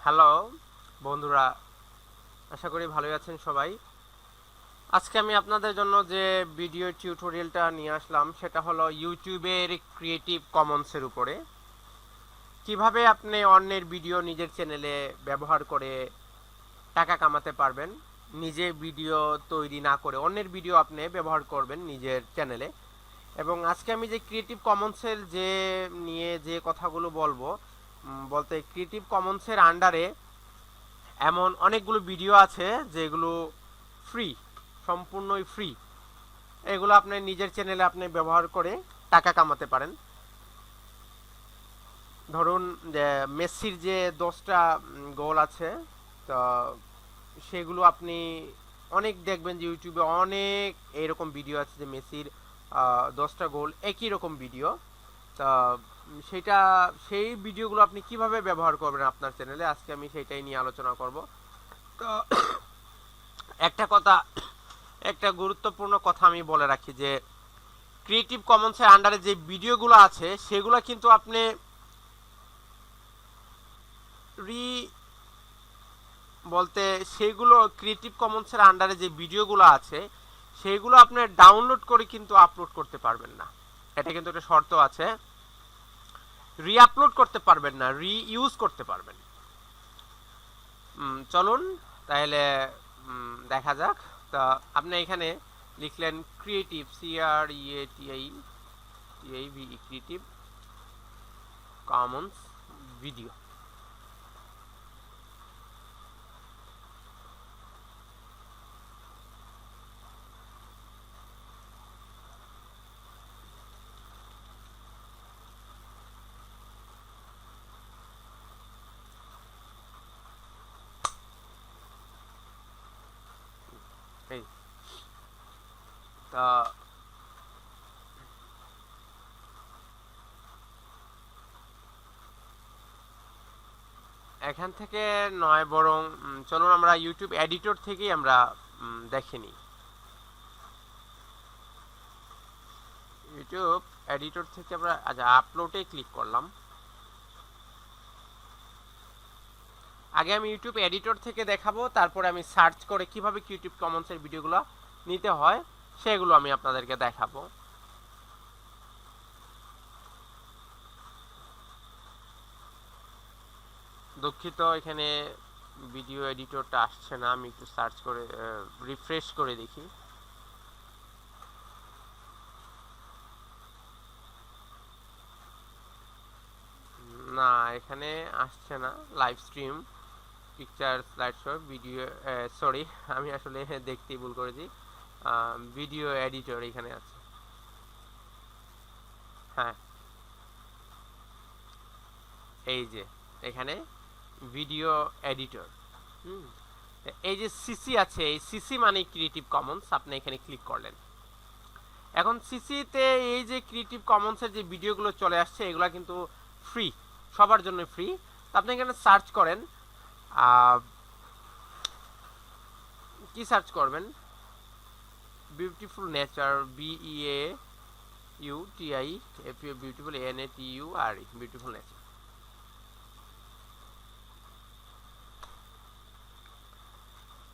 Hello বন্ধুরা, আশা করি ভালোই আছেন সবাই। আজকে আমি আপনাদের জন্য যে ভিডিও টিউটোরিয়ালটা নিয়ে আসলাম সেটা হলো ইউটিউবের ক্রিয়েটিভ কমন্সের উপরে। কিভাবে আপনি অন্যের ভিডিও নিজের চ্যানেলে ব্যবহার করে টাকা কামাতে পারবেন, নিজে ভিডিও তৈরি না করে অন্যের ভিডিও আপনি ব্যবহার করবেন নিজের চ্যানেলে। এবং আজকে আমি যে ক্রিয়েটিভ কমন্সের নিয়ে যে কথাগুলো বলবো, বলতে ক্রিয়েটিভ কমন্সের আন্ডারে এমন অনেকগুলো ভিডিও আছে যেগুলো ফ্রি, সম্পূর্ণই ফ্রি। এগুলো আপনি নিজের চ্যানেলে আপনি ব্যবহার করে টাকা কামাতে পারেন। ধরুন যে মেসির যে 10টা গোল আছে, তো সেগুলো আপনি অনেক দেখবেন যে ইউটিউবে অনেক এরকম ভিডিও আছে যে মেসির 10টা গোল একই রকম ভিডিও। তা সেটা সেই ভিডিওগুলো আপনি কিভাবে ব্যবহার করবেন আপনার চ্যানেলে, আজকে আমি সেটাই নিয়ে আলোচনা করব। তো একটা কথা, একটা গুরুত্বপূর্ণ কথা আমি বলে রাখি যে ক্রিয়েটিভ কমন্সের আন্ডারে যে ভিডিওগুলো আছে সেগুলো কিন্তু আপনি বলতে সেগুলো ক্রিয়েটিভ কমন্সের আন্ডারে যে ভিডিওগুলো আছে সেগুলো আপনি ডাউনলোড করে কিন্তু আপলোড করতে পারবেন না। এটা কিন্তু একটা শর্ত আছে, আপলোড করতে পারবেন না, ইউজ করতে পারবেন। চলুন তাহলে দেখা যাক। তা আপনি এখানে লিখলেন ক্রিয়েটিভ, ক্রিয়েটিভ কমন্স ভিডিও। এই তা এখান থেকে নয়, বরং চলুন আমরা ইউটিউব এডিটর থেকেই আমরা দেখে নিই। ইউটিউব এডিটর থেকে আমরা আচ্ছা আপলোডে ক্লিক করলাম। আগে আমি ইউটিউব এডিটর থেকে দেখাবো, তারপরে আমি সার্চ করে কিভাবে ক্রিয়েটিভ কমন্সের ভিডিওগুলো নিতে হয় সেগুলো আমি আপনাদেরকে দেখাবো। দুঃখিত, এখানে ভিডিও এডিটরটা আসছে না, আমি একটু সার্চ করে রিফ্রেশ করে দেখি। না, এখানে আসছে না। Live stream, picture, slide show, video, sorry আমি আসলে দেখতেই ভুল করেছি। ভিডিও এডিটর এখানে আছে। হ্যাঁ, এই যে এখানে ভিডিও এডিটর। এই যে সিসি আছে, এই সিসি মানে ক্রিয়েটিভ কমন্স, আপনি এখানে ক্লিক করলেন। এখন সিসিতে এই যে ক্রিয়েটিভ কমন্সের যে ভিডিওগুলো চলে আসছে এগুলো কিন্তু ফ্রি, সবার জন্য ফ্রি। আপনি এখানে সার্চ করেন, কি সার্চ করবেন? Beautiful nature, BEAUTI beautiful, NATURE, beautiful nature.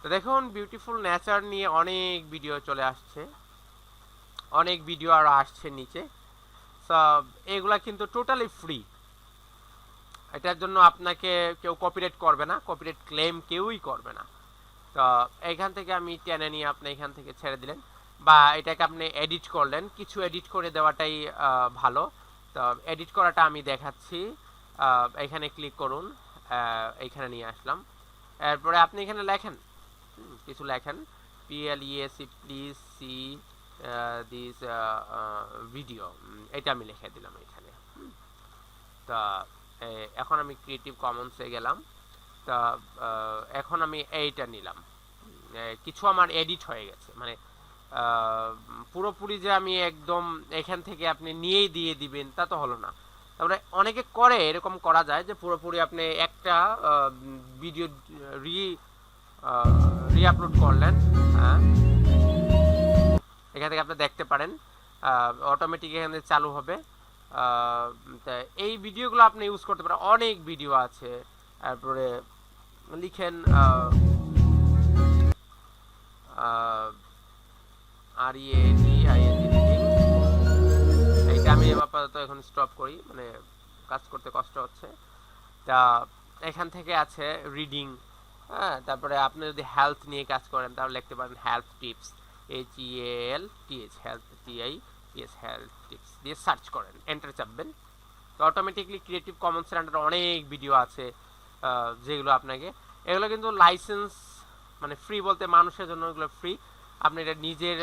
তো দেখুন বিউটিফুল নেচার নিয়ে অনেক ভিডিও চলে আসছে, অনেক ভিডিও আরও আসছে নিচে। সব এগুলা কিন্তু টোটালি ফ্রি। এটার জন্য আপনাকে কেউ কপিরাইট করবে না, কপিরাইট ক্লেম কেউই করবে না। তো এখান থেকে আমি টেনে নিয়ে আপনি এখান থেকে ছেড়ে দিলেন, বা এটাকে আপনি এডিট করলেন। কিছু এডিট করে দেওয়াটাই ভালো। তো এডিট করাটা আমি দেখাচ্ছি। এখানে ক্লিক করুন, এখানে নিয়ে আসলাম। এরপরে আপনি এখানে লেখেন, কিছু লেখেন, PLESC please see this video, এটা আমি লিখে দিলাম এখানে। তা এখন আমি ক্রিয়েটিভ কমন্সে গেলাম। তা এখন আমি এইটা নিলাম। কিছু আমার এডিট হয়ে গেছে, মানে পুরোপুরি যে আমি একদম এখান থেকে আপনি নিয়েই দিয়ে দিবেন তা তো হলো না। তারপরে অনেকে করে, এরকম করা যায় যে পুরোপুরি আপনি একটা ভিডিও আপলোড করলেন। হ্যাঁ, এখান থেকে আপনি দেখতে পারেন অটোমেটিক এখানে চালু হবে। তা এই ভিডিওগুলো আপনি ইউজ করতে পারেন, অনেক ভিডিও আছে। তারপরে লিখেন READING রিডিং। এইটা আমি আপাতত এখন স্টপ করি, মানে কাজ করতে কষ্ট হচ্ছে। তা এখান থেকে আছে রিডিং, হ্যাঁ। তারপরে আপনি যদি হেলথ নিয়ে কাজ করেন তাহলে লিখতে পারেন health tips, HEALTH, health TIPS, health tips দিয়ে সার্চ করেন, এন্টার চাপবেন, তো অটোমেটিকলি ক্রিয়েটিভ কমন্সের আন্ডারে অনেক ভিডিও আছে যেগুলো আপনাকে, এগুলো কিন্তু লাইসেন্স মানে ফ্রি বলতে মানুষের জন্য এগুলো ফ্রি। আপনি এটা নিজের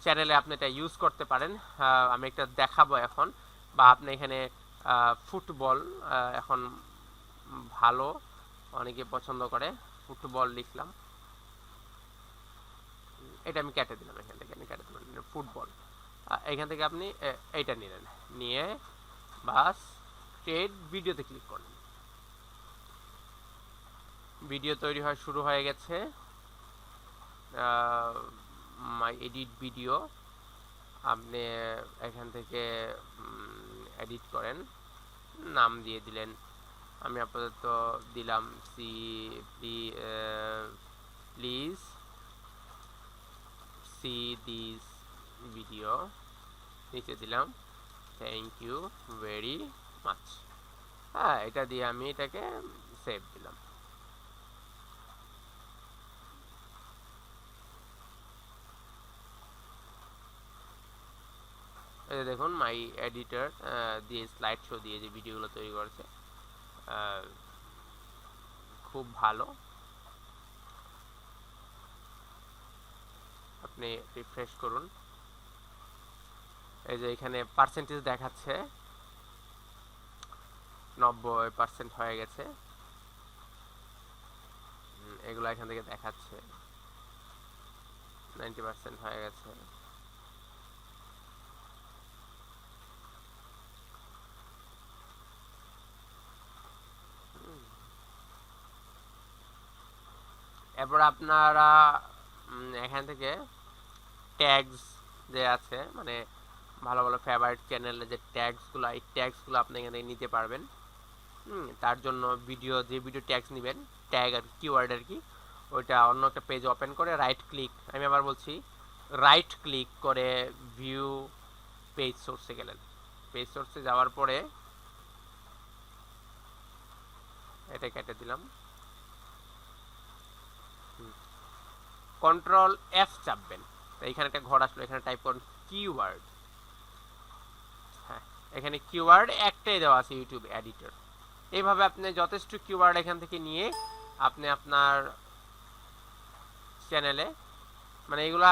চ্যানেলে আপনি এটা ইউজ করতে পারেন। আমি একটা দেখাবো এখন, বা আপনি এখানে ফুটবল এখন ভালো অনেকে পছন্দ করে, ফুটবল লিখলাম, এটা আমি কেটে দিলাম, এখান থেকে আমি কেটে দিলাম ফুটবল। এখান থেকে আপনি এইটা নিলেন, নিয়ে বাস ক্রিয়েট ভিডিওতে ক্লিক করুন। ভিডিও তৈরি হওয়া শুরু হয়ে গেছে, মাই এডিট ভিডিও। আপনি এখান থেকে এডিট করেন, নাম দিয়ে দিলেন, আমি আপাতত দিলাম প্লিজ সি দিস ভিডিও, নিচে দিলাম থ্যাংক ইউ ভেরি মাচ। হ্যাঁ, এটা দিয়ে আমি এটাকে সেভ দিলাম। এই দেখুন মাই এডিটর দিয়ে স্লাইড শো দিয়ে যে ভিডিওগুলো তৈরি করেছে, খুব ভালো। আপনি রিফ্রেশ করুন, এই যে এখানে পার্সেন্টেজ দেখাচ্ছে 90% হয়ে গেছে, এগুলো এখান থেকে দেখাচ্ছে 90% হয়ে গেছে। এরপর আপনারা এখান থেকে ট্যাগস যে আছে, মানে ভালো ভালো ফেভারিট চ্যানেলে যে ট্যাগসগুলো, এই ট্যাগসগুলো আপনি এখান থেকে নিতে পারবেন। তার জন্য যে ভিডিও ট্যাগস নেবেন, ট্যাগ আর কিওয়ার্ড আর কি, ওইটা অন্য একটা পেজ ওপেন করে রাইট ক্লিক, আমি আবার বলছি রাইট ক্লিক করে ভিউ পেজ সোর্সে গেলেন। পেজ সোর্সে যাওয়ার পরে এটা কেটে দিলাম, কন্ট্রোল F চাপবেন, এইখানে একটা ঘর আসলো, এখানে টাইপ করুন কিওয়ার্ড। হ্যাঁ, এখানে কিওয়ার্ড একটাই দেওয়া আছে, ইউটিউব এডিটর। এইভাবে আপনি যথেষ্ট কিওয়ার্ড এখান থেকে নিয়ে আপনি আপনার চ্যানেলে, মানে এগুলা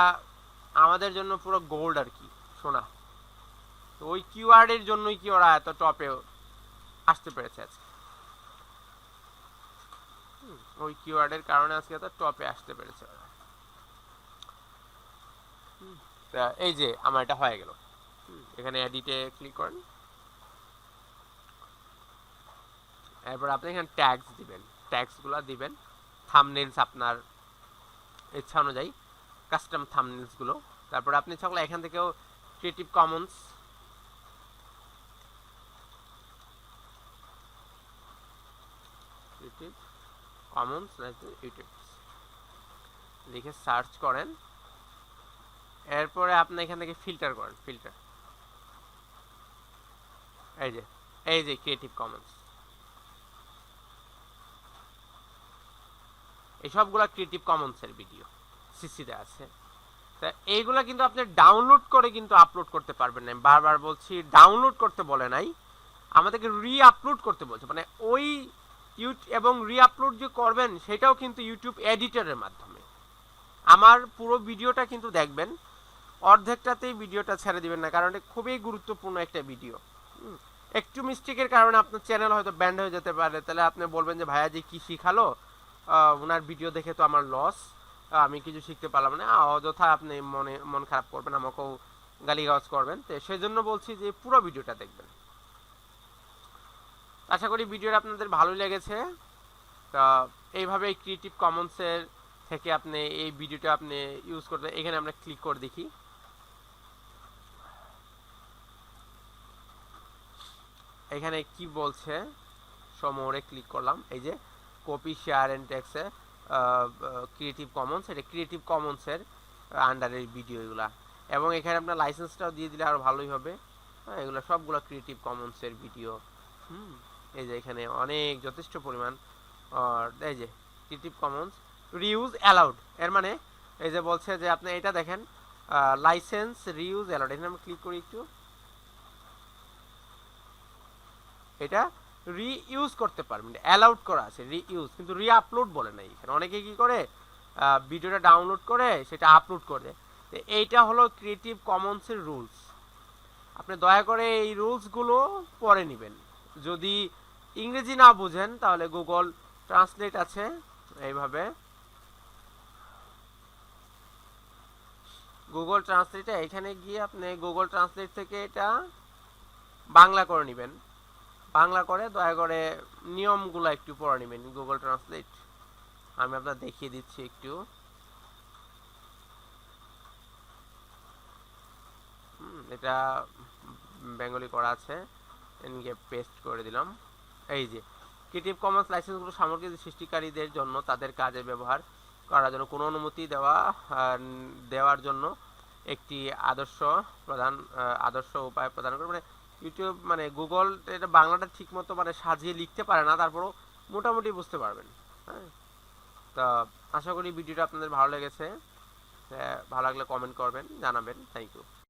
আমাদের জন্য পুরো গোল্ড আর কি, সোনা। তো ওই কিওয়ার্ডের জন্যই কি ওরা এত টপে আসতে পেরেছে আজকে, ওই কিওয়ার্ডের কারণে আজকে এত টপে আসতে পেরেছে ওরা। এই যে আমার এটা হয়ে গেল, এখানে এডিটে ক্লিক করেন, এরপর আপনি এখানে ট্যাগস দিবেন, ট্যাগসগুলো দিবেন, থাম্বনেইলস আপনার ইচ্ছা অনুযায়ী কাস্টম থাম্বনেইলসগুলো। তারপর আপনি চাইলে এখান থেকেও ক্রিয়েটিভ কমন্স ইউটিউব লিখে সার্চ করেন, এরপরে আপনি এখান থেকে ফিল্টার করেন, ফিল্টার, এই যে ক্রিয়েটিভ কমন্স, এই সবগুলা ক্রিয়েটিভ কমন্সের ভিডিও সিসিতে আছে। তা এইগুলা কিন্তু আপনি ডাউনলোড করে কিন্তু আপলোড করতে পারবেন না, বারবার বলছি ডাউনলোড করতে বলে নাই, আমাদেরকে আপলোড করতে বলছে, মানে ওই এবং আপলোড যে করবেন সেটাও কিন্তু ইউটিউব এডিটরের মাধ্যমে। আমার পুরো ভিডিওটা কিন্তু দেখবেন, অর্ধেকটাতেই ভিডিওটা ছেড়ে দিবেন না, কারণ এটা খুবই গুরুত্বপূর্ণ একটা ভিডিও। একটু মিস্টেকের কারণে আপনার চ্যানেল হয়তো ব্যান্ড হয়ে যেতে পারে, তাহলে আপনি বলবেন যে ভাইয়া যে কি শিখালো, ওনার ভিডিও দেখে তো আমার লস, আমি কিছু শিখতে পারলাম না, অযথা আপনি মন খারাপ করবেন, আমাকেও গালিগালাজ করবেন। তো সেই জন্য বলছি যে পুরো ভিডিওটা দেখবেন। আশা করি ভিডিওটা আপনাদের ভালোই লেগেছে। তা এইভাবে ক্রিয়েটিভ কমন্সের থেকে আপনি এই ভিডিওটা আপনি ইউজ করতে, এখানে আমরা ক্লিক করে দেখি, এখানে কি বলছে, সমরে ক্লিক করলাম, এই যে কপি শেয়ার অ্যান্ড টেক্সে ক্রিয়েটিভ কমন্স, এটা ক্রিয়েটিভ কমন্সের আন্ডারের ভিডিও এগুলা। এবং এখানে আপনার লাইসেন্সটাও দিয়ে দিলে আরও ভালোই হবে। হ্যাঁ, এগুলো সবগুলো ক্রিয়েটিভ কমন্সের ভিডিও। এই যে এখানে অনেক যথেষ্ট পরিমাণ, এই যে ক্রিয়েটিভ কমন্স রিউজ অ্যালাউড, এর মানে এই যে বলছে যে আপনি এটা দেখেন লাইসেন্স রিউজ অ্যালাউড, এখানে আমরা ক্লিক করি একটু, এটা রিইউজ করতে পারবেন, অ্যালাউড করা আছে রিইউজ, কিন্তু রি আপলোড বলে নাই এখানে। অনেকে কি করে ভিডিওটা ডাউনলোড করে সেটা আপলোড করে। এইটা হলো ক্রিয়েটিভ কমন্সের রুলস। আপনি দয়া করে এই রুলসগুলো পড়ে নেবেন। যদি ইংরেজি না বুঝেন তাহলে গুগল ট্রান্সলেট আছে, এইভাবে গুগল ট্রান্সলেটে এখানে গিয়ে আপনি গুগল ট্রান্সলেট থেকে এটা বাংলা করে নেবেন। বাংলা করে দয়া করে নিয়মগুলো একটু পড়ে নেবেন গুগল ট্রান্সলেট। আমি আপনার দেখিয়ে দিচ্ছি একটু। এটা বেঙ্গলি করা আছে, এনকে পেস্ট করে দিলাম। এই যে ক্রিয়েটিভ কমন্স লাইসেন্সগুলো সামগ্রিক সৃষ্টিকারীদের জন্য তাদের কাজে ব্যবহার করার জন্য কোনো অনুমতি দেওয়ার জন্য একটি আদর্শ উপায় প্রদান করে। মানে ইউটিউব মানে গুগল এটা বাংলাটা ঠিক মতো মানে সাজিয়ে লিখতে পারে না, তারপরও মোটামুটি বুঝতে পারবেন। হ্যাঁ, তো আশা করি ভিডিওটা আপনাদের ভালো লেগেছে। ভালো লাগলে কমেন্ট করবেন, জানাবেন। Thank you.